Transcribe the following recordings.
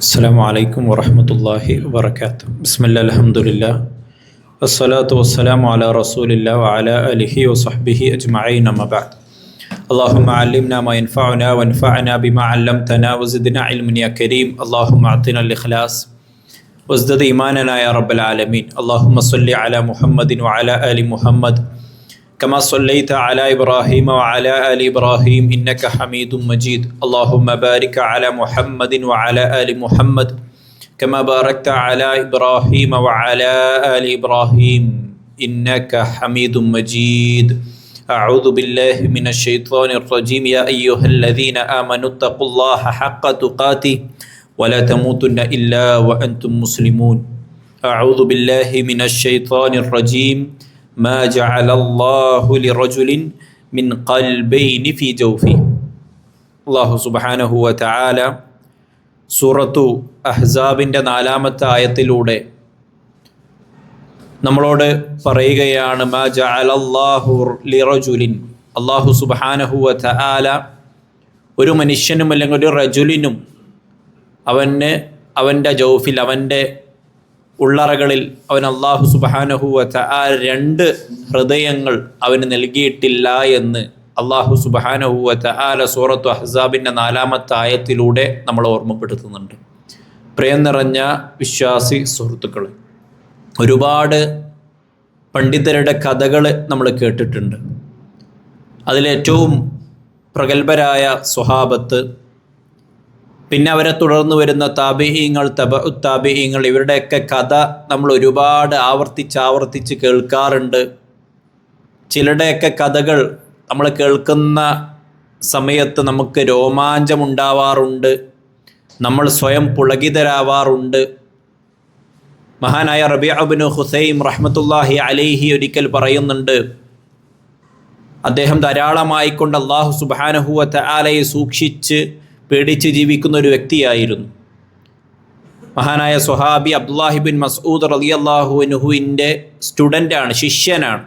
അസ്സലാമു അലൈക്കും വറഹ്മത്തുള്ളാഹി വബറകാതുഹു. ബിസ്മില്ലാ അൽഹംദുലില്ലാ വസ്സലാത്തു വസ്സലാമു അലാ റസൂലില്ലാ വഅലാ ആലിഹി വസഹ്ബിഹി അജ്മഈൻ അമ്മാ ബഅദ്. അല്ലാഹുമ്മ അല്ലിംനാ മാ യൻഫഉനാ വൻഫഅനാ ബിമാ അല്ലംതനാ വസിദ്നാ ഇൽമൻ യാ കരീം. അല്ലാഹുമ്മ അഅതിനൽ ഇഖ്ലാസ് വസ്ദദ് ഈമാനനാ യാ റബ്ബൽ ആലമീൻ. അല്ലാഹുമ്മ സ്വല്ലി അലാ മുഹമ്മദിൻ വഅലാ ആലി മുഹമ്മദ് كما صليت على إبراهيم وعلى آل إبراهيم إنك حميد مجيد. اللهم بارك على محمد وعلى آل محمد كما باركت على إبراهيم وعلى آل إبراهيم إنك حميد مجيد. أعوذ بالله من الشيطان الرجيم. يا أيها الذين آمنوا اتقوا الله حق تقاته ولا تموتن إلا وأنتم مسلمون. أعوذ بالله من الشيطان الرجيم. ما جعل الله لرجل من قلبين في جوفه. അല്ലാഹു സുബ്ഹാനഹു വ തആല സൂറത്തു അഹ്സാബിൻ്റെ 4-ാമത്തെ ആയത്തിലൂടെ നമ്മളോട് പറയുകയാണ്, മാ ജഅലല്ലാഹു ലിറജുലിൻ, അല്ലാഹു സുബ്ഹാനഹു വ തആല ഒരു മനുഷ്യനും അല്ലെങ്കിൽ ഒരു റജുലിനും അവൻ്റെ ജൗഫിൽ, അവൻ്റെ ഉള്ളറകളിൽ അവൻ അല്ലാഹു സുബ്ഹാനഹു വ തആല 2 ഹൃദയങ്ങൾ അവന് നൽകിയിട്ടില്ല എന്ന് അല്ലാഹു സുബ്ഹാനഹു വ തആല സൂറത്തു അഹ്സാബിൻ്റെ 4-ാമത്തെ ആയത്തിലൂടെ നമ്മൾ ഓർമ്മപ്പെടുത്തുന്നുണ്ട്. പ്രിയം നിറഞ്ഞ വിശ്വാസി സുഹൃത്തുക്കൾ, ഒരുപാട് പണ്ഡിതരുടെ കഥകൾ നമ്മൾ കേട്ടിട്ടുണ്ട്. അതിലേറ്റവും പ്രഗത്ഭരായ സ്വഹാബത്ത്, പിന്നെ അവരെ തുടർന്ന് വരുന്ന താബിഈങ്ങൾ, തബഉ താബിഈങ്ങൾ, ഇവരുടെയൊക്കെ കഥ നമ്മൾ ഒരുപാട് ആവർത്തിച്ച് കേൾക്കാറുണ്ട്. ചിലരുടെയൊക്കെ കഥകൾ നമ്മൾ കേൾക്കുന്ന സമയത്ത് നമുക്ക് രോമാഞ്ചമുണ്ടാവാറുണ്ട്, നമ്മൾ സ്വയം പുളകിതരാവാറുണ്ട്. മഹാനായ റബീഅ ഇബ്നു ഖുസൈം റഹ്മത്തുള്ളാഹി അലൈഹി ഒരിക്കൽ പറയുന്നുണ്ട്, അദ്ദേഹം ധാരാളമായിക്കൊണ്ട് അല്ലാഹു സുബ്ഹാനഹു വ തആലയെ സൂക്ഷിച്ച് പേടിച്ച് ജീവിക്കുന്ന ഒരു വ്യക്തിയായിരുന്നു. മഹാനായ സ്വഹാബി അബ്ദുല്ലാഹി ബിൻ മസ്ഊദ് റളിയല്ലാഹു അൻഹുവിൻ്റെ സ്റ്റുഡൻ്റാണ്, ശിഷ്യനാണ്.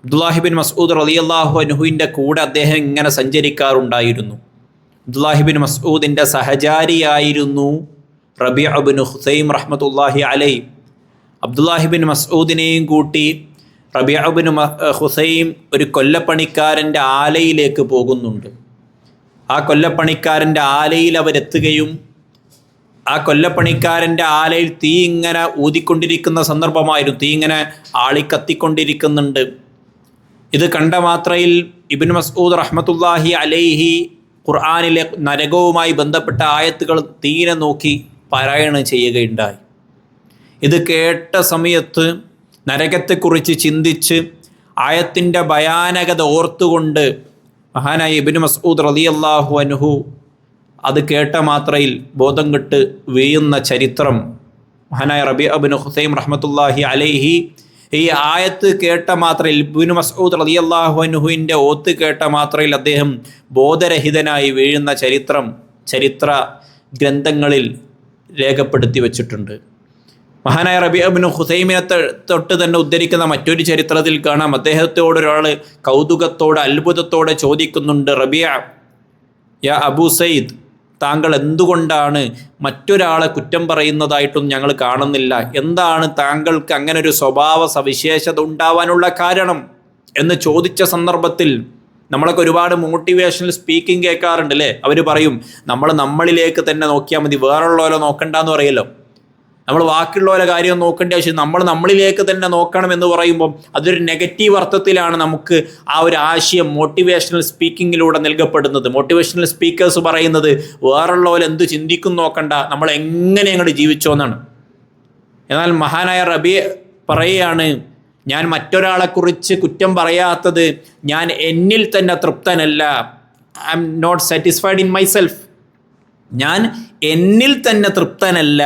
അബ്ദുല്ലാഹി ബിൻ മസ്ഊദ് റളിയല്ലാഹു അൻഹുവിൻ്റെ കൂടെ അദ്ദേഹം ഇങ്ങനെ സഞ്ചരിക്കാറുണ്ടായിരുന്നു. അബ്ദുല്ലാഹി ബിൻ മസ്ഊദിൻ്റെ സഹചാരിയായിരുന്നു റബീഅ ഇബ്നു ഖുസൈം റഹ്മത്തുള്ളാഹി അലൈഹി. അബ്ദുല്ലാഹി ബിൻ മസ്ഊദിനെയും കൂട്ടി റബീഅ ഇബ്നു ഖുസൈം ഒരു കൊല്ലപ്പണിക്കാരൻ്റെ ആലയിലേക്ക് പോകുന്നുണ്ട്. ആ കൊല്ലപ്പണിക്കാരൻ്റെ ആലയിൽ അവരെത്തുകയും ആ കൊല്ലപ്പണിക്കാരൻ്റെ ആലയിൽ തീ ഇങ്ങനെ ഊതിക്കൊണ്ടിരിക്കുന്ന സന്ദർഭമായിരുന്നു. തീ ഇങ്ങനെ ആളിക്കത്തിക്കൊണ്ടിരിക്കുന്നുണ്ട്. ഇത് കണ്ട മാത്രയിൽ ഇബ്നു മസ്ഊദ് റഹ്മത്തുള്ളാഹി അലൈഹി ഖുർആനിലെ നരകവുമായി ബന്ധപ്പെട്ട ആയത്തുകൾ തീരെ നോക്കി പാരായണം ചെയ്യുകയുണ്ടായി. ഇത് കേട്ട സമയത്ത് നരകത്തെക്കുറിച്ച് ചിന്തിച്ച് ആയത്തിൻ്റെ ഭയാനകത ഓർത്തുകൊണ്ട് മഹാനായ ഇബ്നു മസ്ഊദ് റളിയല്ലാഹു അൻഹു അത് കേട്ട മാത്രയിൽ ബോധം കെട്ട് വീഴുന്ന ചരിത്രം മഹാനായ റബീഅ ഇബ്നു ഖുസൈം റഹ്മത്തുള്ളാഹി അലൈഹി ഈ ആയത്ത് കേട്ട മാത്രയിൽ, ഇബ്നു മസ്ഊദ് റളിയല്ലാഹു അൻഹുവിൻ്റെ ഓത്ത് കേട്ട മാത്രയിൽ അദ്ദേഹം ബോധരഹിതനായി വീഴുന്ന ചരിത്ര ഗ്രന്ഥങ്ങളിൽ രേഖപ്പെടുത്തി വച്ചിട്ടുണ്ട്. മഹാനായ റബീഅ ഇബ്നു ഖുസൈമിനെ തൊട്ട് തന്നെ ഉദ്ധരിക്കുന്ന മറ്റൊരു ചരിത്രത്തിൽ കാണാം, അദ്ദേഹത്തോട് ഒരാൾ കൗതുകത്തോടെ അത്ഭുതത്തോടെ ചോദിക്കുന്നുണ്ട്, റബീഅ, യാ അബൂ സയ്യിദ്, താങ്കൾ എന്തുകൊണ്ടാണ് മറ്റൊരാളെ കുറ്റം പറയുന്നതായിട്ടൊന്നും ഞങ്ങൾ കാണുന്നില്ല? എന്താണ് താങ്കൾക്ക് അങ്ങനെ ഒരു സ്വഭാവ സവിശേഷത ഉണ്ടാവാനുള്ള കാരണം എന്ന് ചോദിച്ച സന്ദർഭത്തിൽ നമ്മളൊക്കെ ഒരുപാട് മോട്ടിവേഷണൽ സ്പീക്കിംഗ് കേൾക്കാറുണ്ട് അല്ലേ? അവർ പറയും, നമ്മളിലേക്ക് തന്നെ നോക്കിയാൽ മതി, വേറുള്ളവരെ നോക്കണ്ടെന്ന് പറയല്ലോ. നമ്മൾ ബാക്കിയുള്ളവരെ കാര്യം നോക്കേണ്ട ആവശ്യം, നമ്മളിലേക്ക് തന്നെ നോക്കണം എന്ന് പറയുമ്പോൾ അതൊരു നെഗറ്റീവ് അർത്ഥത്തിലാണ് നമുക്ക് ആ ഒരു ആശയം മോട്ടിവേഷണൽ സ്പീക്കിങ്ങിലൂടെ നൽകപ്പെടുന്നത്. മോട്ടിവേഷണൽ സ്പീക്കേഴ്സ് പറയുന്നത് വേറുള്ളവർ എന്ത് ചിന്തിക്കും നോക്കണ്ട, നമ്മൾ എങ്ങനെ അങ്ങോട്ട് ജീവിച്ചോന്നാണ്. എന്നാൽ മഹാനായ റബീ പറയുകയാണ്, ഞാൻ മറ്റൊരാളെക്കുറിച്ച് കുറ്റം പറയാത്തത് ഞാൻ എന്നിൽ തന്നെ തൃപ്തനല്ല. I'm not satisfied in myself. ഞാൻ എന്നിൽ തന്നെ തൃപ്തനല്ല,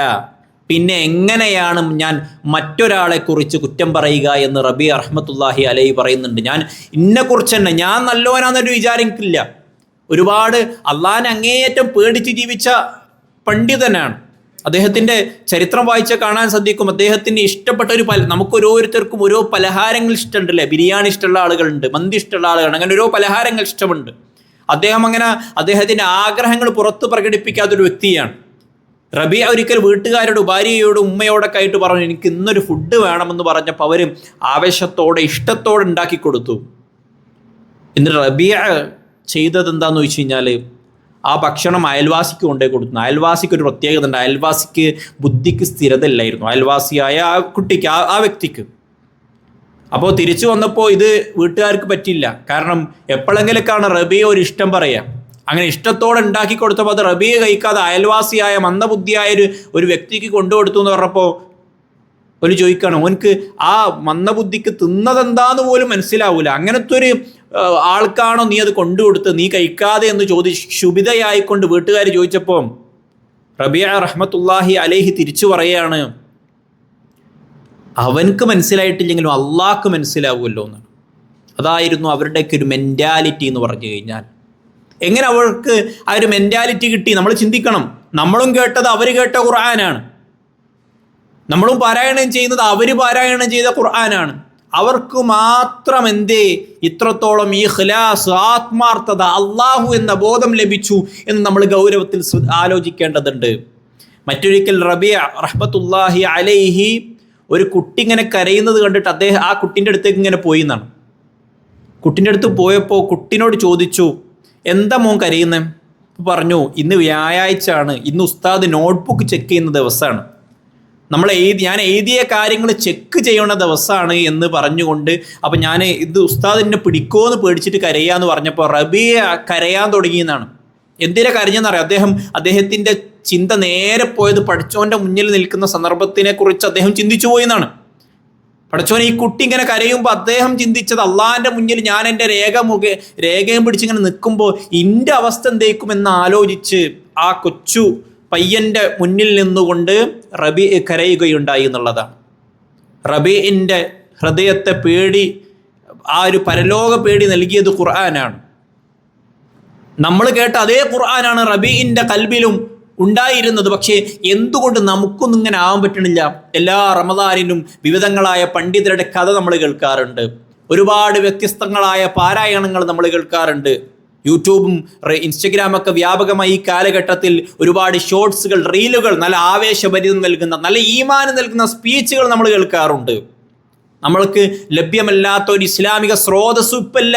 പിന്നെ എങ്ങനെയാണ് ഞാൻ മറ്റൊരാളെക്കുറിച്ച് കുറ്റം പറയുക എന്ന് റബീഅ റഹ്മത്തുള്ളാഹി അലൈഹി പറയുന്നുണ്ട്. ഞാൻ ഇന്നെക്കുറിച്ച് തന്നെ, ഞാൻ നല്ലവനാണെന്നൊരു വിചാരിക്കില്ല. ഒരുപാട് അള്ളാഹിനെ അങ്ങേയറ്റം പേടിച്ച് ജീവിച്ച പണ്ഡിതനാണ്. അദ്ദേഹത്തിൻ്റെ ചരിത്രം വായിച്ചാൽ കാണാൻ സാധിക്കും, അദ്ദേഹത്തിന് ഇഷ്ടപ്പെട്ട നമുക്ക് ഓരോരുത്തർക്കും ഓരോ പലഹാരങ്ങൾ ഇഷ്ടമുണ്ടല്ലേ? ബിരിയാണി ഇഷ്ടമുള്ള ആളുകളുണ്ട്, മന്തി ഇഷ്ടമുള്ള ആളുകളുണ്ട്, അങ്ങനെ ഓരോ പലഹാരങ്ങൾ ഇഷ്ടമുണ്ട്. അദ്ദേഹം അങ്ങനെ അദ്ദേഹത്തിൻ്റെ ആഗ്രഹങ്ങൾ പുറത്ത് പ്രകടിപ്പിക്കാത്തൊരു വ്യക്തിയാണ്. റബിയ ഒരിക്കൽ വീട്ടുകാരോട് ഭാര്യയോടും ഉമ്മയോടൊക്കെ ആയിട്ട് പറഞ്ഞു, എനിക്ക് ഇന്നൊരു ഫുഡ് വേണമെന്ന് പറഞ്ഞപ്പോൾ അവർ ആവേശത്തോടെ ഇഷ്ടത്തോടെ ഉണ്ടാക്കി കൊടുത്തു. എന്നിട്ട് റബിയ ചെയ്തത് എന്താണെന്ന് ചോദിച്ചു കഴിഞ്ഞാൽ ആ ഭക്ഷണം അയൽവാസിക്ക് കൊണ്ടേ കൊടുത്തു. അയൽവാസിക്ക് ഒരു പ്രത്യേകത ഉണ്ട്, അയൽവാസിക്ക് ബുദ്ധിക്ക് സ്ഥിരത ഇല്ലായിരുന്നു, അയൽവാസിയായ ആ കുട്ടിക്ക് ആ വ്യക്തിക്ക്. അപ്പോൾ തിരിച്ചു വന്നപ്പോൾ ഇത് വീട്ടുകാർക്ക് പറ്റില്ല. കാരണം എപ്പോഴെങ്കിലൊക്കെയാണ് റബിയ ഒരു ഇഷ്ടം പറയുക. അങ്ങനെ ഇഷ്ടത്തോടെ ഉണ്ടാക്കി കൊടുത്തപ്പോൾ അത് റബിയ കഴിക്കാതെ അയൽവാസിയായ മന്ദബുദ്ധിയായ ഒരു വ്യക്തിക്ക് കൊണ്ടുകൊടുത്തു എന്ന് പറഞ്ഞപ്പോൾ ഒരു ചോദിക്കണം, ഓനക്ക് ആ മന്ദബുദ്ധിക്ക് തിന്നതെന്താന്ന് പോലും മനസ്സിലാവൂല, അങ്ങനത്തെ ഒരു ആൾക്കാണോ നീ അത് കൊണ്ടുകൊടുത്ത്, നീ കഴിക്കാതെ എന്ന് ശുഭിതയായിക്കൊണ്ട് വീട്ടുകാർ ചോദിച്ചപ്പോൾ റബിയ റഹ്മത്തുള്ളാഹി അലൈഹി തിരിച്ചു പറയുകയാണ്, അവനക്ക് മനസ്സിലായിട്ടില്ലെങ്കിലും അള്ളാഹ്ക്ക് മനസ്സിലാവുമല്ലോ എന്നാണ്. അതായിരുന്നു അവരുടെയൊക്കെ ഒരു മെൻറ്റാലിറ്റി എന്ന് പറഞ്ഞു കഴിഞ്ഞാൽ. എങ്ങനെ അവർക്ക് ആ ഒരു മെൻറ്റാലിറ്റി കിട്ടി? നമ്മൾ ചിന്തിക്കണം. നമ്മളും കേട്ടത് അവർ കേട്ട ഖുർആനാണ്, നമ്മളും പാരായണം ചെയ്യുന്നത് അവർ പാരായണം ചെയ്ത ഖുർആനാണ്. അവർക്ക് മാത്രം എന്തേ ഇത്രത്തോളം ഈ ഖിലാസ്, ആത്മാർത്ഥത, അള്ളാഹു എന്ന ബോധം ലഭിച്ചു എന്ന് നമ്മൾ ഗൗരവത്തിൽ ആലോചിക്കേണ്ടതുണ്ട്. മറ്റൊരിക്കൽ റബിയ റഹ്മത്തുള്ളാഹി അലൈഹി ഒരു കുട്ടി ഇങ്ങനെ കരയുന്നത് കണ്ടിട്ട് അദ്ദേഹം ആ കുട്ടിൻ്റെ അടുത്തേക്ക് ഇങ്ങനെ പോയി എന്നാണ്. കുട്ടിൻ്റെ അടുത്ത് പോയപ്പോൾ കുട്ടിനോട് ചോദിച്ചു, എന്താ മോൻ കരയുന്നത്? പറഞ്ഞു, ഇന്ന് വ്യാഴാഴ്ച ആണ്, ഇന്ന് ഉസ്താദ് നോട്ട്ബുക്ക് ചെക്ക് ചെയ്യുന്ന ദിവസമാണ്, ഞാൻ എഴുതിയ കാര്യങ്ങൾ ചെക്ക് ചെയ്യുന്ന ദിവസമാണ് എന്ന് പറഞ്ഞുകൊണ്ട്, അപ്പം ഞാൻ ഇത് ഉസ്താദിനെ പിടിക്കുമോ എന്ന് പേടിച്ചിട്ട് കരയാന്ന് പറഞ്ഞപ്പോൾ റബിയ കരയാൻ തുടങ്ങിയെന്നാണ്. എന്തിനാ കരഞ്ഞെന്നറിയാം? അദ്ദേഹത്തിൻ്റെ ചിന്ത നേരെ പോയത് പഠിച്ചോൻ്റെ മുന്നിൽ നിൽക്കുന്ന സന്ദർഭത്തിനെ കുറിച്ച് അദ്ദേഹം ചിന്തിച്ചു പോയി എന്നാണ്. പഠിച്ചോൻ ഈ കുട്ടി ഇങ്ങനെ കരയുമ്പോൾ അദ്ദേഹം ചിന്തിച്ചത്, അള്ളാഹിൻ്റെ മുന്നിൽ ഞാൻ എൻ്റെ രേഖയും പിടിച്ചിങ്ങനെ നിൽക്കുമ്പോൾ എൻ്റെ അവസ്ഥ എന്തേക്കുമെന്ന് ആലോചിച്ച് ആ കൊച്ചു പയ്യൻ്റെ മുന്നിൽ നിന്നുകൊണ്ട് റബി കരയുകയുണ്ടായി എന്നുള്ളതാണ്. റബീഇൻ്റെ ഹൃദയത്തെ പേടി, ആ ഒരു പരലോക പേടി നൽകിയത് ഖുർആനാണ്. നമ്മൾ കേട്ട അതേ ഖുർആനാണ് റബീഇൻ്റെ കൽബിലും ഉണ്ടായിരുന്നത്. പക്ഷേ എന്തുകൊണ്ട് നമുക്കൊന്നും ഇങ്ങനെ ആവാൻ പറ്റണില്ല? എല്ലാ റമദാനിലും വിവിധങ്ങളായ പണ്ഡിതരുടെ കഥ നമ്മൾ കേൾക്കാറുണ്ട്, ഒരുപാട് വ്യത്യസ്തങ്ങളായ പാരായണങ്ങൾ നമ്മൾ കേൾക്കാറുണ്ട്. യൂട്യൂബും ഇൻസ്റ്റഗ്രാമൊക്കെ വ്യാപകമായി ഈ കാലഘട്ടത്തിൽ ഒരുപാട് ഷോർട്സുകൾ, റീലുകൾ, നല്ല ആവേശഭരിതം നൽകുന്ന, നല്ല ഈമാൻ നൽകുന്ന സ്പീച്ചുകൾ നമ്മൾ കേൾക്കാറുണ്ട്. നമ്മൾക്ക് ലഭ്യമല്ലാത്ത ഒരു ഇസ്ലാമിക സ്രോതസ്സും ഇപ്പല്ല.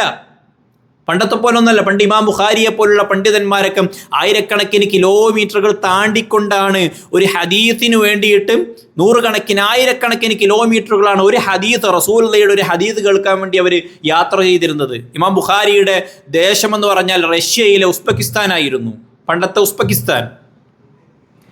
പണ്ടത്തെ പോലെ ഒന്നല്ല. പണ്ട് ഇമാം ബുഖാരിയെ പോലുള്ള പണ്ഡിതന്മാരൊക്കെ ആയിരക്കണക്കിന് കിലോമീറ്ററുകൾ താണ്ടിക്കൊണ്ടാണ് ഒരു ഹദീസിന് വേണ്ടിയിട്ട്, നൂറുകണക്കിന് ആയിരക്കണക്കിന് കിലോമീറ്ററുകളാണ് ഒരു ഹദീസ്, റസൂലുള്ളാഹിയുടെ ഒരു ഹദീസ് കേൾക്കാൻ വേണ്ടി അവർ യാത്ര ചെയ്തിരുന്നത്. ഇമാം ബുഖാരിയുടെ ദേശമെന്ന് പറഞ്ഞാൽ റഷ്യയിലെ ഉസ്ബെക്കിസ്ഥാനായിരുന്നു, പണ്ടത്തെ ഉസ്ബെക്കിസ്ഥാൻ.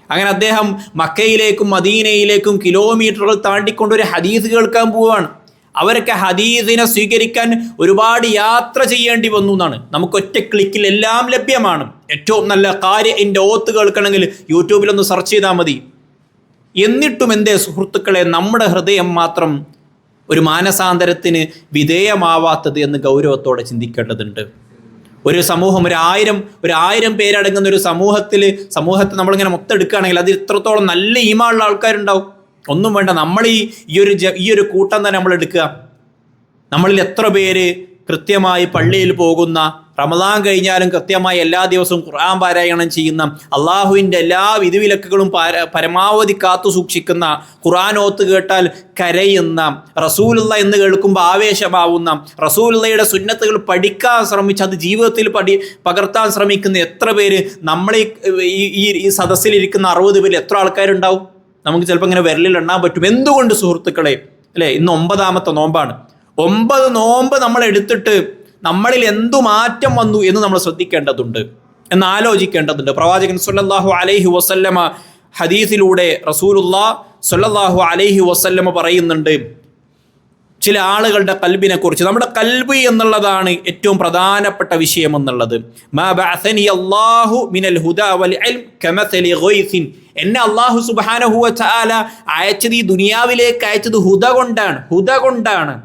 അങ്ങനെ അദ്ദേഹം മക്കയിലേക്കും മദീനയിലേക്കും കിലോമീറ്ററുകൾ താണ്ടിക്കൊണ്ട് ഒരു ഹദീസ് കേൾക്കാൻ പോവുകയാണ്. അവരൊക്കെ ഹദീസിനെ സ്വീകരിക്കാൻ ഒരുപാട് യാത്ര ചെയ്യേണ്ടി വന്നു എന്നാണ്. നമുക്ക് ഒറ്റ ക്ലിക്കിൽ എല്ലാം ലഭ്യമാണ്. ഏറ്റവും നല്ല കാര്യൻ്റെ ഓത്ത് കേൾക്കണമെങ്കിൽ യൂട്യൂബിലൊന്ന് സെർച്ച് ചെയ്താൽ മതി. എന്നിട്ടും എന്തേ സുഹൃത്തുക്കളെ, നമ്മുടെ ഹൃദയം മാത്രം ഒരു മാനസാന്തരത്തിന് വിധേയമാവാത്തത് എന്ന് ഗൗരവത്തോടെ ചിന്തിക്കേണ്ടതുണ്ട്. ഒരു സമൂഹം, ഒരു ആയിരം പേരടങ്ങുന്ന ഒരു സമൂഹത്തെ നമ്മളിങ്ങനെ മൊത്തെടുക്കുകയാണെങ്കിൽ അതിൽ ഇത്രത്തോളം നല്ല ഈമാനുള്ള ആൾക്കാരുണ്ടാവും. ഒന്നും വേണ്ട, നമ്മൾ ഈ ഒരു കൂട്ടം തന്നെ നമ്മൾ എടുക്കുക. നമ്മളിൽ എത്ര പേര് കൃത്യമായി പള്ളിയിൽ പോകുന്ന, റമദാൻ കഴിഞ്ഞാലും കൃത്യമായി എല്ലാ ദിവസവും ഖുർആൻ പാരായണം ചെയ്യുന്ന, അള്ളാഹുവിൻ്റെ എല്ലാ വിധിവിലക്കുകളും പരമാവധി കാത്തു സൂക്ഷിക്കുന്ന, ഖുർആൻ ഓത്ത് കേട്ടാൽ കരയുന്ന, റസൂലുള്ള എന്ന് കേൾക്കുമ്പോൾ ആവേശമാവുന്ന, റസൂലുള്ളയുടെ സുന്നത്തുകൾ പഠിക്കാൻ ശ്രമിച്ച് അത് ജീവിതത്തിൽ പകർത്താൻ ശ്രമിക്കുന്ന എത്ര പേര് നമ്മൾ ഈ സദസ്സിലിരിക്കുന്ന 60 പേര് എത്ര ആൾക്കാരുണ്ടാവും? നമുക്ക് ചിലപ്പോൾ ഇങ്ങനെ വിരലിൽ എണ്ണാൻ പറ്റും. എന്തുകൊണ്ട് സുഹൃത്തുക്കളെ, അല്ലേ? ഇന്ന് 9ാമത്തെ നോമ്പാണ്. 9 നോമ്പ് നമ്മൾ എടുത്തിട്ട് നമ്മളിൽ എന്തു മാറ്റം വന്നു എന്ന് നമ്മൾ ശ്രദ്ധിക്കേണ്ടതുണ്ട്, എന്ന് ആലോചിക്കേണ്ടതുണ്ട്. പ്രവാചകൻ സ്വല്ലല്ലാഹു അലൈഹി വസല്ലമ ഹദീസിലൂടെ റസൂലുള്ളാഹ് സ്വല്ലല്ലാഹു അലൈഹി വസല്ലമ പറയുന്നുണ്ട് ചില ആളുകളുടെ കൽബിനെ കുറിച്ച്. നമ്മുടെ കൽബ് എന്നുള്ളതാണ് ഏറ്റവും പ്രധാനപ്പെട്ട വിഷയം എന്നുള്ളത്. മാ ബഅസനി അല്ലാഹു മിനൽ ഹുദാ വൽ ഇൽം കമസലി ഗൈസിൻ. എന്നെ അല്ലാഹു സുബ്ഹാനഹു വ തആല അയച്ചത്, ഈ ദുനിയാവിലേക്ക് അയച്ചത് ഹുദ കൊണ്ടാണ്.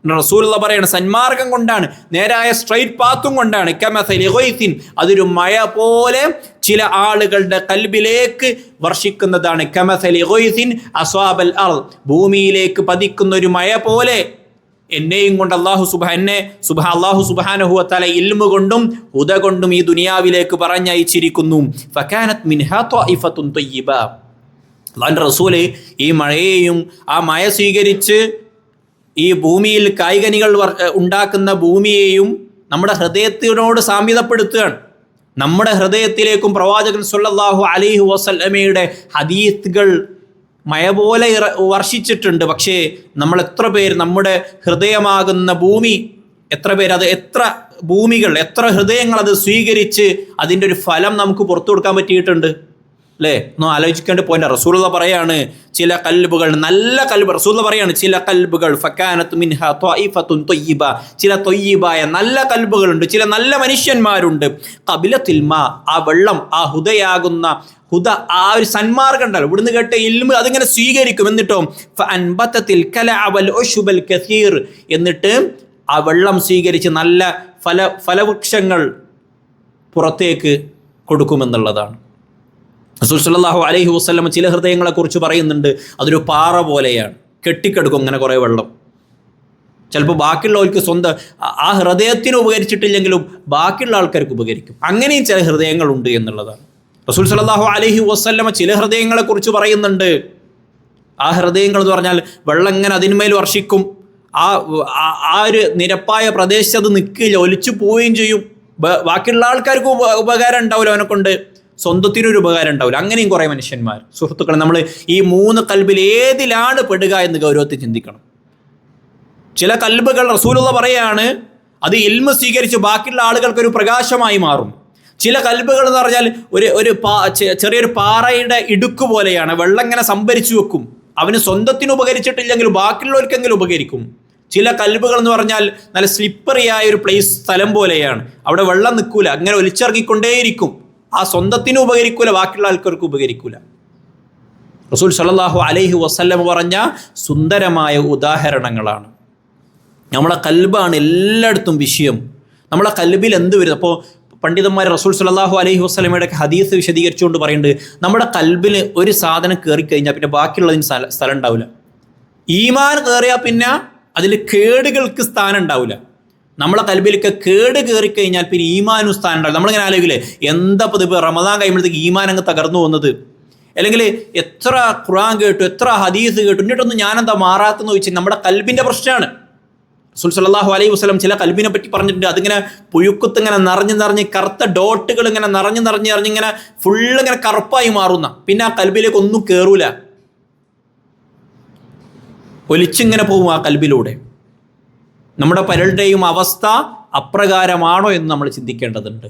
റസൂലുള്ള പറയാണ്, സന്മാർഗം കൊണ്ടാണ്, നേരായ സ്ട്രൈറ്റ് പാത്തും കൊണ്ടാണ്. കമസലി ഗൈസിൻ, അതൊരു മഴ പോലെ ചില ആളുകളുടെ കൽബിലേക്ക് വർഷിക്കുന്നതാണ്. കമസലി ഗൈസിൻ അസ്വാബൽ അർദ്, ഭൂമിയിലേക്ക് പതിക്കുന്ന ഒരു മഴ പോലെ. എന്നെയും കൊണ്ട് അള്ളാഹു സുബ്ഹാനഹു വ തആല ഇൽമു കൊണ്ടും ഹുദ കൊണ്ടും ഈ ദുനിയാവിലേക്ക് പറഞ്ഞയച്ചിരിക്കുന്നു. ഫകാനത് മിൻഹാ ത്വായിഫത്തുൻ ത്വയ്യിബ. അള്ളാഹുവിൻ്റെ റസൂല് ഈ മഴയെയും ആ മഴ സ്വീകരിച്ച് ഈ ഭൂമിയിൽ കായ്കനികൾ ഉണ്ടാക്കുന്ന ഭൂമിയെയും നമ്മുടെ ഹൃദയത്തിനോട് സാമ്യതപ്പെടുത്തുകയാണ്. നമ്മുടെ ഹൃദയത്തിലേക്കും പ്രവാചകൻ സ്വല്ലല്ലാഹു അലൈഹി വസല്ലമയുടെ ഹദീസുകൾ മഴ പോലെ വർഷിച്ചിട്ടുണ്ട്. പക്ഷേ നമ്മൾ എത്ര പേര് നമ്മുടെ ഹൃദയമാകുന്ന ഭൂമി എത്ര ഭൂമികൾ എത്ര ഹൃദയങ്ങൾ അത് സ്വീകരിച്ച് അതിൻ്റെ ഒരു ഫലം നമുക്ക് പുറത്തു കൊടുക്കാൻ പറ്റിയിട്ടുണ്ട് അല്ലേ? ഒന്ന് ആലോചിക്കേണ്ട പോയിന്റ്. റസൂലുള്ള പറയാണ് ചില കൽബുകൾ നല്ല കൽബ്, റസൂലുള്ള പറയാണ് ചില കൽബുകൾ ഫകാനത് മിൻഹാ ത്വായിഫത്തുൻ ത്വയ്യിബ, ചില ത്വയ്യിബായ നല്ല കൽബുകളുണ്ട്, ചില നല്ല മനുഷ്യന്മാരുണ്ട്. ഖബിലത്തിൽ മാ, ആ വെള്ളം, ആ ഹുദയാകുന്ന ഹുദ, ആ ഒരു സന്മാർഗം ഉണ്ടല്ലോ, ഇവിടുന്ന് കേട്ട ഇൽമ് അതിങ്ങനെ സ്വീകരിക്കും. എന്നിട്ടോ ഫഅൻബതത്തിൽ കലഅ വൽ ഉശ്ബൽ കസീർ, എന്നിട്ട് ആ വെള്ളം സ്വീകരിച്ച് നല്ല ഫലവൃക്ഷങ്ങൾ പുറത്തേക്ക് കൊടുക്കുമെന്നുള്ളതാണ്. റസൂൽ സല്ലല്ലാഹു അലൈഹി വസല്ലം ചില ഹൃദയങ്ങളെക്കുറിച്ച് പറയുന്നുണ്ട്, അതൊരു പാറ പോലെയാണ്, കെട്ടിക്കെടുക്കും അങ്ങനെ കുറേ വെള്ളം. ചിലപ്പോൾ ബാക്കിയുള്ളവർക്ക് സ്വന്തം ആ ഹൃദയത്തിന് ഉപകരിച്ചിട്ടില്ലെങ്കിലും ബാക്കിയുള്ള ആൾക്കാർക്ക് ഉപകരിക്കും. അങ്ങനെയും ചില ഹൃദയങ്ങളുണ്ട് എന്നുള്ളതാണ്. റസൂൽ സല്ലല്ലാഹു അലൈഹി വസല്ലം ചില ഹൃദയങ്ങളെക്കുറിച്ച് പറയുന്നുണ്ട്. ആ ഹൃദയങ്ങൾ എന്ന് പറഞ്ഞാൽ വെള്ളം ഇങ്ങനെ അതിന്മേൽ വർഷിക്കും, ആ ഒരു നിരപ്പായ പ്രദേശത്ത് അത് നിൽക്കില്ല, ഒലിച്ചു പോവുകയും ചെയ്യും. ബാക്കിയുള്ള ആൾക്കാർക്ക് ഉപകാരം ഉണ്ടാവില്ല, അവനെ കൊണ്ട് സ്വന്തത്തിനൊരു ഉപകാരം ഉണ്ടാവില്ല. അങ്ങനെയും കുറേ മനുഷ്യന്മാർ. സുഹൃത്തുക്കളെ, നമ്മൾ ഈ 3 കൽബിൽ ഏതിലാണ് പെടുക എന്ന് ഗൗരവത്തിൽ ചിന്തിക്കണം. ചില കൽബുകൾ റസൂലുള്ള പറയാണ് അത് ഇൽമ് സ്വീകരിച്ച് ബാക്കിയുള്ള ആളുകൾക്കൊരു പ്രകാശമായി മാറും. ചില കൽബുകൾ എന്ന് പറഞ്ഞാൽ ചെറിയൊരു പാറയുടെ ഇടുക്ക് പോലെയാണ്, വെള്ളം ഇങ്ങനെ സംഭരിച്ചു വെക്കും, അവന് സ്വന്തത്തിന് ഉപകരിച്ചിട്ടില്ലെങ്കിലും ബാക്കിയുള്ളവർക്കെങ്കിലും ഉപകരിക്കും. ചില കൽബുകൾ എന്ന് പറഞ്ഞാൽ നല്ല സ്ലിപ്പറിയായ ഒരു സ്ഥലം പോലെയാണ്, അവിടെ വെള്ളം നിൽക്കൂല, അങ്ങനെ ഒലിച്ചിറങ്ങിക്കൊണ്ടേയിരിക്കും. ആ സ്വന്തത്തിന് ഉപകരിക്കൂല, ബാക്കിയുള്ള ആൾക്കാർക്ക് ഉപകരിക്കൂല. റസൂൽ സല്ലല്ലാഹു അലൈഹി വസല്ലം പറഞ്ഞ സുന്ദരമായ ഉദാഹരണങ്ങളാണ്. നമ്മളെ കൽബാണ് എല്ലായിടത്തും വിഷയം. നമ്മളെ കൽബിൽ എന്ത് വരും? അപ്പോൾ പണ്ഡിതന്മാർ റസൂൽ സല്ലല്ലാഹു അലൈഹി വസല്ലമയുടെ ഹദീസ് വിശദീകരിച്ചുകൊണ്ട് പറയുന്നുണ്ട്, നമ്മുടെ കൽബിൽ ഒരു സാധനം കയറിക്കഴിഞ്ഞാൽ പിന്നെ ബാക്കിയുള്ളതിന് സ്ഥലം ഉണ്ടാവില്ല. ഈമാൻ കയറിയാൽ പിന്നെ അതിൽ കേടുകൾക്ക് സ്ഥാനം ഉണ്ടാവില്ല. നമ്മളെ കൽബിലേക്ക് കേട് കയറിക്കഴിഞ്ഞാൽ പിന്നെ ഈമാനും സ്ഥാനം ഉണ്ടാവില്ല. നമ്മളിങ്ങനെ ആലോചിക്കില്ലേ, എന്താ ഇപ്പോൾ റമദാൻ കഴിയുമ്പോഴത്തേക്ക് ഈമാൻ അങ്ങ് തകർന്നു പോകുന്നത്, അല്ലെങ്കിൽ എത്ര ഖുർആൻ കേട്ടു, എത്ര ഹദീസ് കേട്ടു, എന്നിട്ടൊന്നും ഞാനെന്താ മാറാത്തെന്ന് ചോദിച്ചാൽ നമ്മുടെ കൽബിൻ്റെ പ്രശ്നമാണ്. റസൂൽ സല്ലല്ലാഹു അലൈഹി വസല്ലം ചില കൽബിനെ പറ്റി പറഞ്ഞിട്ടുണ്ട്, അതിങ്ങനെ പുഴുക്കുത്ത് ഇങ്ങനെ നിറഞ്ഞ് കറുത്ത ഡോട്ടുകൾ ഇങ്ങനെ നിറഞ്ഞിങ്ങനെ ഫുള്ള് ഇങ്ങനെ കറുപ്പായി മാറുന്ന, പിന്നെ ആ കൽബിലേക്ക് ഒന്നും കയറൂല, ഒലിച്ചിങ്ങനെ പോകും ആ കൽബിലൂടെ. നമ്മുടെ പലരുടെയും അവസ്ഥ അപ്രകാരമാണോ എന്ന് നമ്മൾ ചിന്തിക്കേണ്ടതുണ്ട്.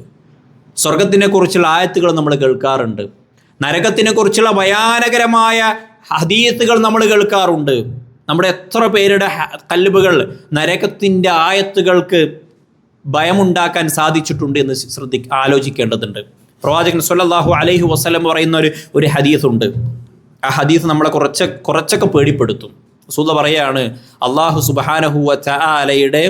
സ്വർഗത്തിനെ കുറിച്ചുള്ള ആയത്തുകൾ നമ്മൾ കേൾക്കാറുണ്ട്, നരകത്തിനെ കുറിച്ചുള്ള ഭയാനകരമായ ഹദീസുകൾ നമ്മൾ കേൾക്കാറുണ്ട്. നമ്മുടെ എത്ര പേരുടെ കൽബുകൾ നരകത്തിൻ്റെ ആയത്തുകൾക്ക് ഭയമുണ്ടാക്കാൻ സാധിച്ചിട്ടുണ്ട് എന്ന് ആലോചിക്കേണ്ടതുണ്ട്. പ്രവാചകൻ സ്വല്ലല്ലാഹു അലൈഹി വസല്ലം പറയുന്ന ഒരു ഹദീസുണ്ട്. ആ ഹദീസ് നമ്മളെ കുറച്ചൊക്കെ പേടിപ്പെടുത്തും. റസൂൽ പറയാണ്, അല്ലാഹു സുബ്ഹാനഹു വ തആലയുടെ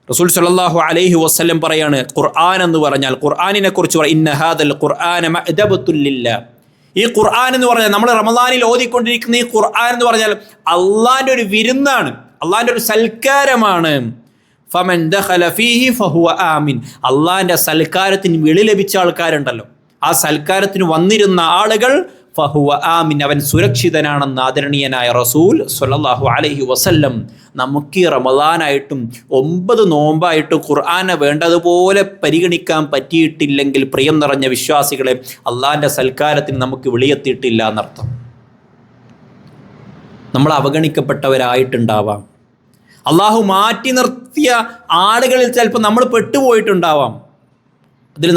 റസൂൽ സ്വല്ലല്ലാഹു അലൈഹി വസല്ലം പറയാണ്, ഖുർആൻ എന്ന് പറഞ്ഞാൽ, ഖുർആനിനെ കുറിച്ച് പറയും, ഇന്ന ഹാദൽ ഖുർആന മഅദബത്തുൽ ലില്ലാഹ്. ഈ ഖുർആൻ എന്ന് പറഞ്ഞാൽ നമ്മൾ റമദാനിൽ ഓതിക്കൊണ്ടിരിക്കുന്ന ഈ ഖുർആൻ എന്ന് പറഞ്ഞാൽ അള്ളാഹിൻ്റെ ഒരു വിരുന്നാണ്, അള്ളാഹിൻ്റെ ഒരു സൽക്കാരമാണ്. ഫമൻ ദഖല ഫീഹി ഫഹുവ ആമിൻ. അള്ളാഹിൻ്റെ സൽക്കാരത്തിന് വിളി ലഭിച്ച ആൾക്കാരുണ്ടല്ലോ, ആ സൽക്കാരത്തിന് വന്നിരുന്ന ആളുകൾ ഫഹുവ ആമിൻ, അവൻ സുരക്ഷിതനാണെന്ന് ആദരണീയനായ റസൂൽ സ്വല്ലല്ലാഹു അലൈഹി വസല്ലം നമുക്ക് ഈ റമദാനായിട്ടും 9 നോമ്പായിട്ടും ഖുർആനെ വേണ്ടതുപോലെ പരിഗണിക്കാൻ പറ്റിയിട്ടില്ലെങ്കിൽ പ്രിയം നിറഞ്ഞ വിശ്വാസികളെ, അള്ളാഹിൻ്റെ സൽക്കാരത്തിന് നമുക്ക് വിളിയെത്തിയിട്ടില്ല എന്നർത്ഥം. നമ്മൾ അവഗണിക്കപ്പെട്ടവരായിട്ടുണ്ടാവാം, അള്ളാഹു മാറ്റി നിർത്തിയ ആളുകളിൽ ചിലപ്പോൾ നമ്മൾ പെട്ടുപോയിട്ടുണ്ടാവാം. അതിൽ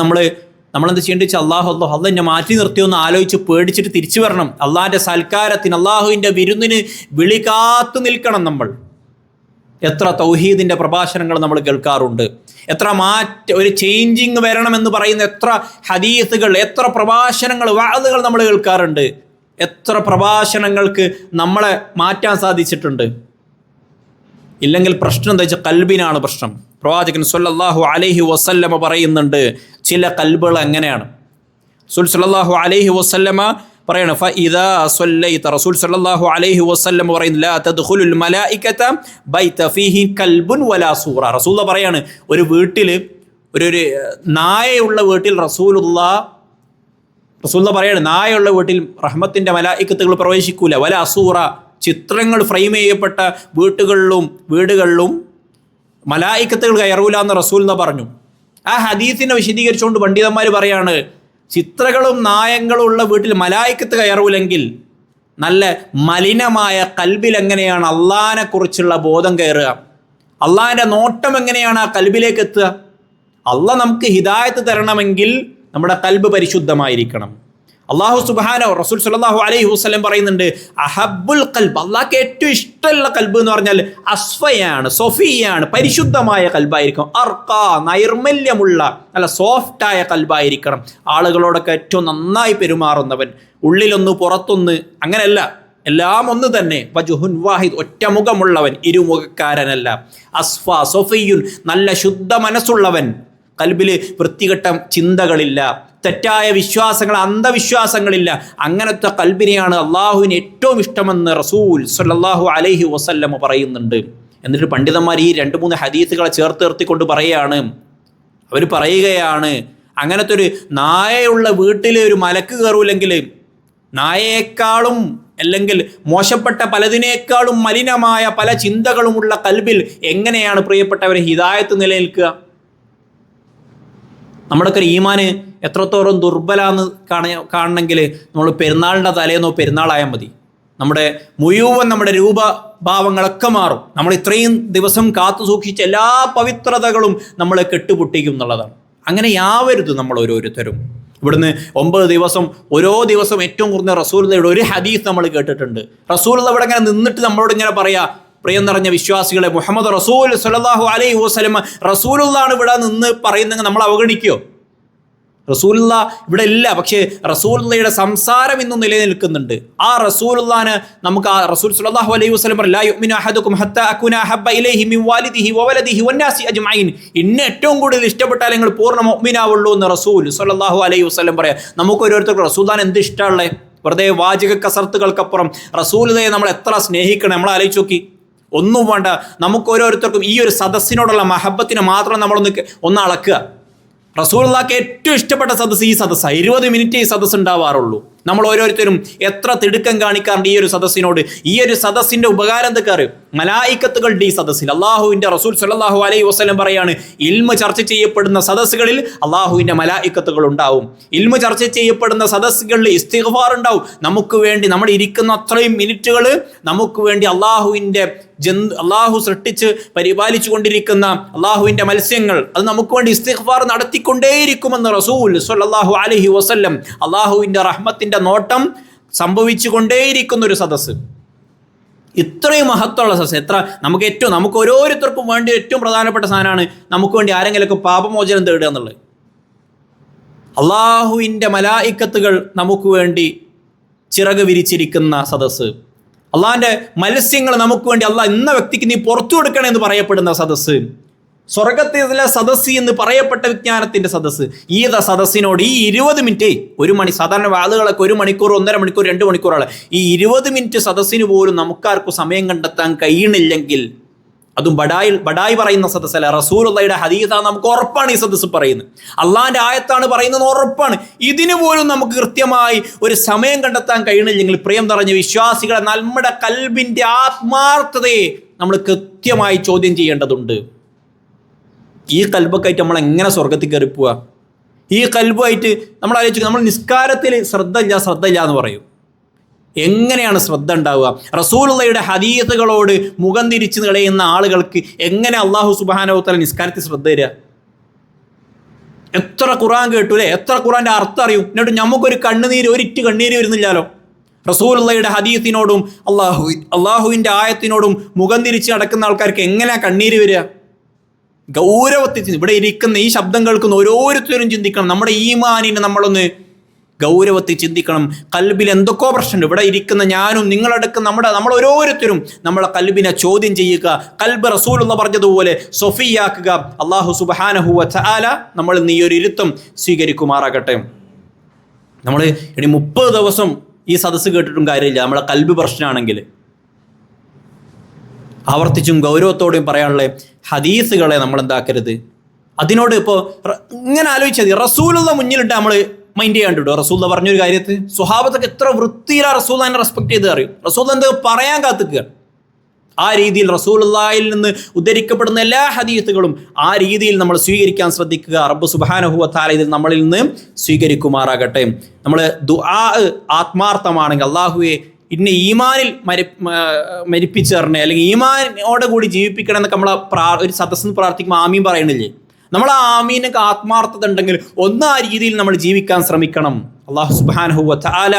നമ്മളെന്ത് ചെയ്യേണ്ടത് വെച്ചാൽ അള്ളാഹു എന്നെ മാറ്റി നിർത്തിയൊന്ന് ആലോചിച്ച് പേടിച്ചിട്ട് തിരിച്ചു വരണം. അള്ളാഹിൻ്റെ സൽക്കാരത്തിന്, അള്ളാഹുവിൻ്റെ വിരുന്നിന് വിളി കാത്തു നിൽക്കണം. നമ്മൾ എത്ര തൗഹീദിൻ്റെ പ്രഭാഷണങ്ങൾ നമ്മൾ കേൾക്കാറുണ്ട്, എത്ര ഒരു ചേഞ്ചിങ് വരണമെന്ന് പറയുന്ന എത്ര ഹദീസുകൾ, എത്ര പ്രഭാഷണങ്ങൾ, വഅദുകൾ നമ്മൾ കേൾക്കാറുണ്ട്. എത്ര പ്രഭാഷണങ്ങൾക്ക് നമ്മളെ മാറ്റാൻ സാധിച്ചിട്ടുണ്ട്. ഇല്ലെങ്കിൽ പ്രശ്നം എന്താ വെച്ചാൽ കൽബിനാണ് പ്രശ്നം. പ്രവാചകൻ സ്വല്ലല്ലാഹു അലൈഹി വസല്ലമ പറയുന്നുണ്ട്, ചില കൽബുകൾ എങ്ങനെയാണ്. റസൂൽ സ്വല്ലല്ലാഹു അലൈഹി വസല്ലമ പറയണം ഫഇദാ സ്വല്ലൈത റസൂൽ സല്ലല്ലാഹു അലൈഹി വസല്ലം പറയുന്നു ലാ തദ്ഖുലുൽ മലായികത ബൈത ഫീഹി കൽബുൻ വലാ സൂറ. റസൂൽ പറയാണ് ഒരു വീട്ടിൽ ഒരു നായയുള്ള വീട്ടിൽ റസൂൽ പറയാണ് നായയുള്ള വീട്ടിൽ റഹ്മത്തിൻ്റെ മലായികത്തുകൾ പ്രവേശിക്കൂല. വലാ സൂറ ചിത്രങ്ങൾ ഫ്രെയിം ചെയ്യപ്പെട്ട വീടുകളിലും മലായികത്തുകൾ കയറൂല എന്ന് റസൂൽ പറഞ്ഞു. ആ ഹദീസിനെ വിശദീകരിച്ചുകൊണ്ട് പണ്ഡിതന്മാർ പറയാണ് ചിത്രങ്ങളും നായങ്ങളും ഉള്ള വീട്ടിൽ മലായികത്ത് കയറൂലെങ്കിൽ നല്ല മലിനമായ കൽബിൽ എങ്ങനെയാണ് അള്ളാഹിനെ കുറിച്ചുള്ള ബോധം കയറുക? അള്ളാഹിൻ്റെ നോട്ടം എങ്ങനെയാണ് ആ കൽബിലേക്ക് എത്തുക? അള്ളാഹ് നമുക്ക് ഹിദായത്ത് തരണമെങ്കിൽ നമ്മുടെ കൽബ് പരിശുദ്ധമായിരിക്കണം. അള്ളാഹു സുബ്ഹാനഹു റസൂൽ സല്ലല്ലാഹു അലൈഹി വസല്ലം പറയുന്നുണ്ട് അഹബ്ബുൽ ഖൽബ്, അള്ളാഹ്ക്ക് ഏറ്റവും ഇഷ്ടമുള്ള കൽബ് എന്ന് പറഞ്ഞാൽ അസ്ഫയാണ്, സൊഫിയാണ്, പരിശുദ്ധമായ കൽബായിരിക്കും. അർക്കാ നൈർമല്യമുള്ള നല്ല സോഫ്റ്റായ കൽബായിരിക്കണം. ആളുകളോടൊക്കെ ഏറ്റവും നന്നായി പെരുമാറുന്നവൻ, ഉള്ളിലൊന്ന് പുറത്തൊന്ന്, അങ്ങനെയല്ല, എല്ലാം ഒന്ന് തന്നെ. വജുഹുൻ വാഹിദ് ഒറ്റമുഖമുള്ളവൻ, ഇരുമുഖക്കാരനല്ല. അസ്ഫ സൊഫിയുൻ നല്ല ശുദ്ധ മനസ്സുള്ളവൻ, കൽബിൽ വൃത്തികെട്ട ചിന്തകളില്ല, തെറ്റായ വിശ്വാസങ്ങൾ, അന്ധവിശ്വാസങ്ങളില്ല. അങ്ങനത്തെ കൽബിനെയാണ് അള്ളാഹുവിന് ഏറ്റവും ഇഷ്ടമെന്ന് റസൂൽ സല്ലല്ലാഹു അലൈഹി വസല്ലം പറയുന്നുണ്ട്. എന്നിട്ട് പണ്ഡിതന്മാർ ഈ 2-3 ഹദീസുകളെ ചേർത്ത് നിർത്തിക്കൊണ്ട് അവർ പറയുകയാണ് അങ്ങനത്തെ ഒരു നായയുള്ള വീട്ടിൽ ഒരു മലക്ക് കയറൂലെങ്കിൽ നായയേക്കാളും അല്ലെങ്കിൽ മോശപ്പെട്ട പലതിനേക്കാളും മലിനമായ പല ചിന്തകളുമുള്ള കൽബിൽ എങ്ങനെയാണ് പ്രിയപ്പെട്ടവരെ ഹിദായത്ത് നിലനിൽക്കുക? നമ്മുടെയൊക്കെ ഒരു ഈമാന് എത്രത്തോളം ദുർബലാന്ന് കാണണമെങ്കിൽ നമ്മൾ പെരുന്നാളിൻ്റെ തലേന്നോ പെരുന്നാളായാൽ മതി, നമ്മുടെ രൂപഭാവങ്ങളൊക്കെ മാറും. നമ്മൾ ഇത്രയും ദിവസം കാത്തു സൂക്ഷിച്ച എല്ലാ പവിത്രതകളും നമ്മളെ കെട്ടുപൊട്ടിക്കും എന്നുള്ളതാണ്. അങ്ങനെ യാവരുത് നമ്മൾ ഓരോരുത്തരും. ഇവിടുന്ന് 9 ദിവസം ഓരോ ദിവസം ഏറ്റവും കുറഞ്ഞ റസൂലുള്ളാഹിയുടെ ഒരു ഹദീസ് നമ്മൾ കേട്ടിട്ടുണ്ട്. റസൂലുള്ള ഇവിടെ ഇങ്ങനെ നിന്നിട്ട് നമ്മളോട് ഇങ്ങനെ പറയാ, പ്രിയം നിറഞ്ഞ വിശ്വാസികളെ, മുഹമ്മദ് റസൂൽ സല്ലല്ലാഹു അലൈഹി വസല്ലം റസൂലുള്ളാഹിയാണ് ഇവിടെ നിന്ന് പറയുന്നെങ്കിൽ നമ്മൾ അവഗണിക്കുകയോ? റസൂലുള്ള ഇവിടെ ഇല്ല, പക്ഷേ റസൂലുള്ളാഹിയുടെ സംസാരം ഇന്നും നിലനിൽക്കുന്നുണ്ട്. ആ റസൂലുള്ളാഹിനെ നമുക്ക് ആ റസൂൽ സല്ലല്ലാഹു അലൈഹി വസല്ലം ലാ യുഅ്മിനു അഹദുക്കും ഹത്താ അകൂന അഹബ്ബ ഇലൈഹി മിൻ വാലിദിഹി വവലദിഹി വന്നാസി അജ്മഈൻ. ഇന്നെ ഏറ്റവും കൂടുതൽ ഇഷ്ടപ്പെട്ടാൽ നിങ്ങൾ പൂർണ്ണ മുഅ്മിനാവുള്ളൂ എന്ന് റസൂൽ സല്ലല്ലാഹു അലൈഹി വസല്ലം പറയാം. നമുക്ക് ഓരോരുത്തർക്കും റസൂലുള്ളാഹിനെ എന്ത് ഇഷ്ടമുള്ളത്? വെറുതെ വാചക കസർത്തുകൾക്കപ്പുറം റസൂലുള്ളാഹിയെ നമ്മൾ എത്ര സ്നേഹിക്കണം, നമ്മൾ ആലോചിച്ച് നോക്കി. ഒന്നും വേണ്ട, നമുക്ക് ഓരോരുത്തർക്കും ഈ ഒരു സദസ്സിനോടുള്ള മഹബത്തിനെ മാത്രം നമ്മളൊന്ന് അളക്കുക. റസൂലുള്ളാഹിക്ക് ഏറ്റവും ഇഷ്ടപ്പെട്ട സദസ്സ് ഈ സദസ്സാണ്. 20 മിനിറ്റ് ഈ സദസ്സ് ഉണ്ടാവാറുള്ളൂ. നമ്മൾ ഓരോരുത്തരും എത്ര തിടുക്കം കാണിക്കാറുണ്ട് ഈ ഒരു സദസ്സിനോട്. ഈ ഒരു സദസ്സിന്റെ ഉപകാരം എന്തൊക്കെ അറിയും? മലായിക്കത്തുകളുടെ ഈ സദസ്സിൽ അള്ളാഹുവിന്റെ റസൂൽ സല്ലല്ലാഹു അലൈഹി വസല്ലം പറയാണ്, ഇൽമ ചർച്ച ചെയ്യപ്പെടുന്ന സദസ്സുകളിൽ അള്ളാഹുവിന്റെ മലായിക്കത്തുകൾ ഉണ്ടാവും. ഇൽമ ചർച്ച ചെയ്യപ്പെടുന്ന സദസ്സുകളിൽ ഇസ്തിഗ്ഫാർ ഉണ്ടാവും. നമുക്ക് വേണ്ടി നമ്മൾ ഇരിക്കുന്ന അത്രയും മിനിറ്റുകൾ നമുക്ക് വേണ്ടി അള്ളാഹു സൃഷ്ടിച്ച് പരിപാലിച്ചു കൊണ്ടിരിക്കുന്ന അള്ളാഹുവിന്റെ മത്സ്യങ്ങൾ അത് നമുക്ക് വേണ്ടി ഇസ്തിഗ്ഫാർ നടത്തിക്കൊണ്ടേയിരിക്കുമെന്ന് റസൂൽ സല്ലല്ലാഹു അലൈഹി വസല്ലം. അള്ളാഹുവിന്റെ റഹ്മത്തിന്റെ നോട്ടം സംഭവിച്ചു കൊണ്ടേയിരിക്കുന്ന ഒരു സദസ്സ്, ഇത്രയും മഹത്വമുള്ള സദസ്സ്. നമുക്ക് ഓരോരുത്തർക്കും വേണ്ടി ഏറ്റവും പ്രധാനപ്പെട്ട സാധനമാണ് നമുക്ക് വേണ്ടി ആരെങ്കിലുമൊക്കെ പാപമോചനം തേടുക എന്നുള്ളത്. അള്ളാഹുവിൻ്റെ മലായിക്കത്തുകൾ നമുക്ക് വേണ്ടി ചിറക് വിരിച്ചിരിക്കുന്ന സദസ്സ്, അള്ളാഹിൻ്റെ മത്സ്യങ്ങൾ നമുക്ക് വേണ്ടി അള്ളാഹ് ഇന്ന വ്യക്തിക്ക് നീ പുറത്തു കൊടുക്കണമെന്ന് പറയപ്പെടുന്ന സദസ്സ്, സ്വർഗത്തിലെ സദസ്സ് എന്ന് പറയപ്പെട്ട വിജ്ഞാനത്തിൻ്റെ സദസ്സ്. ഈ സദസ്സിനോട് ഈ 20 മിനിറ്റ്, 1 മണി, സാധാരണ വാളുകളൊക്കെ 1 മണിക്കൂർ, 1.5 മണിക്കൂർ, 2 മണിക്കൂറാണ്. ഈ 20 മിനിറ്റ് സദസ്സിന് പോലും നമുക്കാർക്കും സമയം കണ്ടെത്താൻ കഴിയണില്ലെങ്കിൽ അതും ബഡായി പറയുന്ന സദസ്സല്ല, റസൂലുള്ളാഹിയുടെ ഹദീസാണ്, നമുക്ക് ഉറപ്പാണ് ഈ സദസ്സ് പറയുന്നത്. അള്ളാഹിൻ്റെ ആയത്താണ് പറയുന്നത്, ഉറപ്പാണ്. ഇതിന് പോലും നമുക്ക് കൃത്യമായി ഒരു സമയം കണ്ടെത്താൻ കഴിയണില്ലെങ്കിൽ പ്രിയം നിറഞ്ഞ വിശ്വാസികളെ, നമ്മുടെ കൽബിൻ്റെ ആത്മാർത്ഥതയെ നമ്മൾ കൃത്യമായി ചോദ്യം ചെയ്യേണ്ടതുണ്ട്. ഈ കൽബൊക്കെയായിട്ട് നമ്മൾ എങ്ങനെ സ്വർഗത്തിൽ കയറി പോവുക? ഈ കൽബുമായിട്ട് നമ്മൾ ആലോചിക്കുക, നമ്മൾ നിസ്കാരത്തിൽ ശ്രദ്ധ ഇല്ല എന്ന് പറയും. എങ്ങനെയാണ് ശ്രദ്ധ ഉണ്ടാവുക? റസൂലുള്ളാഹിയുടെ ഹദീസുകളോട് മുഖം തിരിച്ച് കളയുന്ന ആളുകൾക്ക് എങ്ങനെ അല്ലാഹു സുബ്ഹാനഹു വ തആല നിസ്കാരത്തിൽ ശ്രദ്ധ തരിക? എത്ര ഖുർആൻ കേട്ടു അല്ലേ, എത്ര ഖുർആൻ്റെ അർത്ഥം അറിയും, എന്നിട്ട് നമുക്കൊരു ഒരിറ്റ് കണ്ണീര് വരുന്നില്ലല്ലോ. റസൂലുള്ളാഹിയുടെ ഹദീസിനോടും അള്ളാഹുവിൻ്റെ ആയത്തിനോടും മുഖം തിരിച്ച് നടക്കുന്ന ആൾക്കാർക്ക് എങ്ങനെയാണ് കണ്ണീര് വരിക? ഗൗരവത്തിൽ ഇവിടെ ഇരിക്കുന്ന ഈ ശബ്ദം കേൾക്കുന്ന ഓരോരുത്തരും ചിന്തിക്കണം. നമ്മുടെ ഈമാനിനെ നമ്മളൊന്ന് ഗൗരവത്തിൽ ചിന്തിക്കണം. കൽബിൽ എന്തൊക്കെയോ പ്രശ്നമുണ്ട്. ഇവിടെ ഇരിക്കുന്ന ഞാനും നിങ്ങളടക്കം നമ്മൾ ഓരോരുത്തരും നമ്മളെ കൽബിനെ ചോദ്യം ചെയ്യുക. കൽബ് റസൂലുള്ള പറഞ്ഞതുപോലെ സൊഫിയാക്കുക. അല്ലാഹു സുബ്ഹാനഹു വ തആല നമ്മൾ ഈ ഒരു ഇരുത്തം സ്വീകരിക്കുമാറാകട്ടെ. നമ്മൾ ഇനി 30 ദിവസം ഈ സദസ്സ് കേട്ടിട്ടും കാര്യമില്ല. നമ്മളെ കൽബ് പ്രശ്നമാണെങ്കിൽ ആവർത്തിച്ചും ഗൗരവത്തോടെയും പറയാനുള്ള ഹദീസുകളെ നമ്മൾ എന്താക്കരുത്. അതിനോട് ഇപ്പോൾ ഇങ്ങനെ ആലോചിച്ചാൽ റസൂലുള്ള മുന്നിലിട്ട് നമ്മൾ മൈൻഡ് ചെയ്യാണ്ട് വിടും. റസൂല പറഞ്ഞൊരു കാര്യത്തിൽ സ്വഹാബത്തൊക്കെ എത്ര വൃത്തിയിലാണ് റസൂൽ അതിനെ റെസ്പെക്ട് ചെയ്ത് അറിയും. റസൂൽ എന്താ പറയാൻ കാത്തിക്കുക. ആ രീതിയിൽ റസൂലുള്ളാഹിൽ നിന്ന് ഉദ്ധരിക്കപ്പെടുന്ന എല്ലാ ഹദീസുകളും ആ രീതിയിൽ നമ്മൾ സ്വീകരിക്കാൻ ശ്രദ്ധിക്കുക. റബ്ബ് സുബ്ഹാനഹു വ തആല ഇതിൽ നമ്മളിൽ നിന്ന് സ്വീകരിക്കുമാറാകട്ടെ. നമ്മൾ ദുആ ആത്മാർത്ഥമാണെങ്കിൽ അല്ലാഹുവേ ഇന്നെ ഈമാനിൽ മരിപ്പിച്ചു തരണേ, അല്ലെങ്കിൽ ഈമാനോടെ കൂടി ജീവിപ്പിക്കണം എന്നൊക്കെ നമ്മൾ ഒരു സദസ്സിന് പ്രാർത്ഥിക്കുമ്പോൾ ആമീൻ പറയണില്ലേ? നമ്മൾ ആ ആമീനൊക്കെ ആത്മാർത്ഥത ഉണ്ടെങ്കിൽ ആ രീതിയിൽ നമ്മൾ ജീവിക്കാൻ ശ്രമിക്കണം. അല്ലാഹു സുബ്ഹാനഹു വ തആല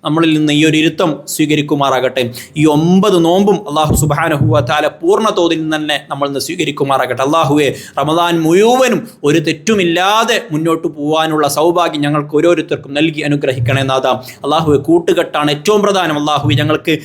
നമ്മളിൽ നിന്ന് ഈ ഒരു ഇരുത്തം സ്വീകരിക്കുമാറാകട്ടെ. ഈ 9 നോമ്പും അല്ലാഹു സുബ്ഹാനഹു വ തആല പൂർണ്ണ തോതിൽ തന്നെ നമ്മൾ നിന്ന് സ്വീകരിക്കുമാറാകട്ടെ. അല്ലാഹുവേ, റമദാൻ മുഴുവനും ഒരു തെറ്റുമില്ലാതെ മുന്നോട്ട് പോകാനുള്ള സൗഭാഗ്യം ഞങ്ങൾക്ക് ഓരോരുത്തർക്കും നൽകി അനുഗ്രഹിക്കണേ നാഥ. അല്ലാഹുവേ, കൂട്ടുകെട്ടാണ് ഏറ്റവും പ്രധാനം. അല്ലാഹുവേ, ഞങ്ങൾക്ക്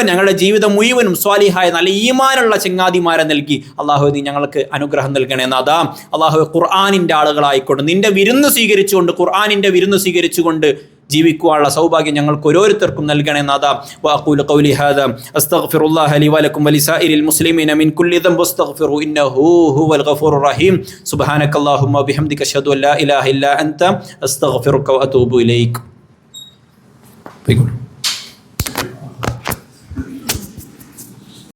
ഞങ്ങളുടെ ജീവിതം മുഴുവനും സ്വാലിഹായ നല്ല ഈമാനുള്ള ചങ്ങാതിമാരെ നൽകി അല്ലാഹുവേ നീ ഞങ്ങൾക്ക് അനുഗ്രഹം നൽകണേ നാഥ. അല്ലാഹുവേ, ഖുർആനിൻ്റെ ആളുകളായിക്കൊണ്ട് നിന്റെ വിരുന്ന് സ്വീകരിച്ചുകൊണ്ട് ഖുർആനിൻ്റെ വിരുന്ന് സ്വീകരിച്ചുകൊണ്ട് ജീവിക്കുവാനുള്ള സൗഭാഗ്യം ഞങ്ങൾക്ക് ഓരോരുത്തർക്കും നൽകണേ നാഥ. വഅഖൂലു ഖൗലി ഹാദാ അസ്തഗ്ഫിറുല്ലാഹ ലി വലക്കും വലിസാഇരിൽ മുസ്ലിമീന മിൻ കുല്ലി ദംബ് അസ്തഗ്ഫിറു ഇന്നഹു ഹുവൽ ഗഫൂറുർ റഹീം. സുബ്ഹാനക്കല്ലാഹുമ്മ വബിഹംദിക അശ്ഹദു അൻ ലാ ഇലാഹ ഇല്ലാ അൻത അസ്തഗ്ഫിറുക വഅതൂബു ഇലൈക്.